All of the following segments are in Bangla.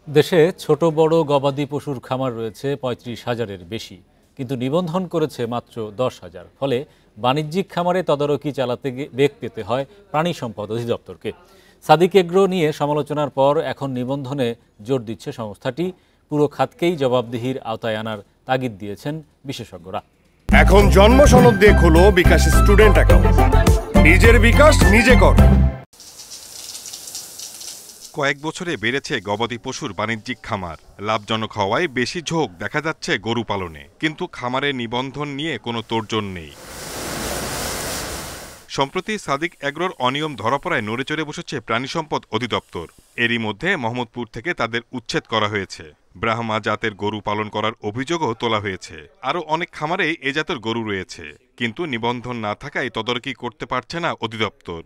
দেশে ছোট বড় গবাদি পশুর খামার রয়েছে ৩৫,০০০-এর বেশি, কিন্তু নিবন্ধন করেছে মাত্র ১০,০০০। ফলে বাণিজ্যিক খামারে তদারকি চালাতে বেগ পেতে হয় প্রাণী সম্পদ অধিদপ্তরকে। সাদিক এগ্রো নিয়ে সমালোচনার পর এখন নিবন্ধনে জোর দিচ্ছে সংস্থাটি। পুরো খাতকেই জবাবদিহির আওতায় আনার তাগিদ দিয়েছেন বিশেষজ্ঞরা। এখন জন্ম সনদ দিয়ে খোলো বিকাশ স্টুডেন্ট অ্যাকাউন্ট। নিজের বিকাশ নিজে কর। কয়েক বছরে বেড়েছে গবাদি পশুর বাণিজ্যিক খামার। লাভজনক হওয়ায় বেশি ঝোঁক দেখা যাচ্ছে গরু পালনে, কিন্তু খামারে নিবন্ধন নিয়ে কোনো তোড়জোড় নেই। সম্প্রতি সাদিক এগ্রোর অনিয়ম ধরা পড়ায় নড়েচড়ে বসেছে প্রাণী সম্পদ অধিদপ্তর। এরই মধ্যে মোহাম্মদপুর থেকে তাদের উচ্ছেদ করা হয়েছে। ব্রাহ্মা জাতের গরু পালন করার অভিযোগও তোলা হয়েছে। আরও অনেক খামারেই এ জাতের গরু রয়েছে, কিন্তু নিবন্ধন না থাকায় তদারকি করতে পারছে না অধিদপ্তর।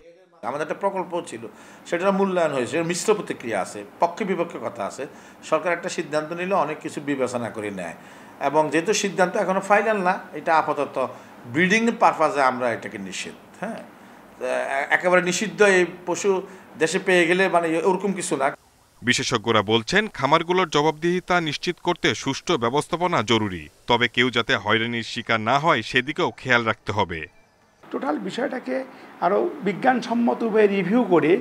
আমাদের একটা প্রকল্প ছিল, সেটার মূল্যায়ন হয়েছে, মিশ্র প্রতিক্রিয়া আছে, পক্ষে বিপক্ষে কথা আছে। সরকার একটা সিদ্ধান্ত নিলে অনেক কিছু বিবেচনা করে নেয়, এবং যেহেতু সিদ্ধান্ত এখনো ফাইনাল না, এটা আপাতত ব্রিডিং পারপাজে আমরা এটাকে নিষেধ, হ্যাঁ, একেবারে নিষিদ্ধ এই পশু দেশে পেয়ে গেলে মানে ওরকম কিছু না। বিশেষজ্ঞরা বলছেন, খামারগুলোর জবাবদিহিতা নিশ্চিত করতে সুষ্ঠু ব্যবস্থাপনা জরুরি। তবে কেউ যাতে হয়রানির শিকার না হয় সেদিকেও খেয়াল রাখতে হবে। টোটাল বিষয়টাকে আরও বিজ্ঞানসম্মত উপায়ে রিভিউ করে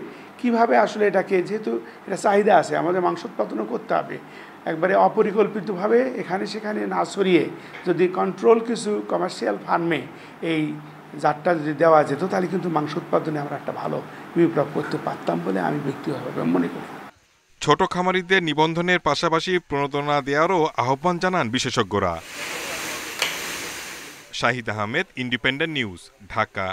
কিভাবে আসলে এটাকে, যেহেতু এটা চাহিদা আছে, আমাদের মাংস উৎপাদনও করতে হবে, একবারে অপরিকল্পিতভাবে এখানে সেখানে না ছড়িয়ে যদি কন্ট্রোল কিছু কমার্শিয়াল ফার্মে এই জাতটা যদি দেওয়া যেত, তাহলে কিন্তু মাংস উৎপাদনে আমরা একটা ভালো বিপ্লব করতে পারতাম বলে আমি ব্যক্তিগতভাবে মনে করি। ছোট খামারিদের নিবন্ধনের পাশাপাশি প্রণোদনা দেওয়ারও আহ্বান জানান বিশেষজ্ঞরা। Shahid Ahmed, independent news, Dhaka.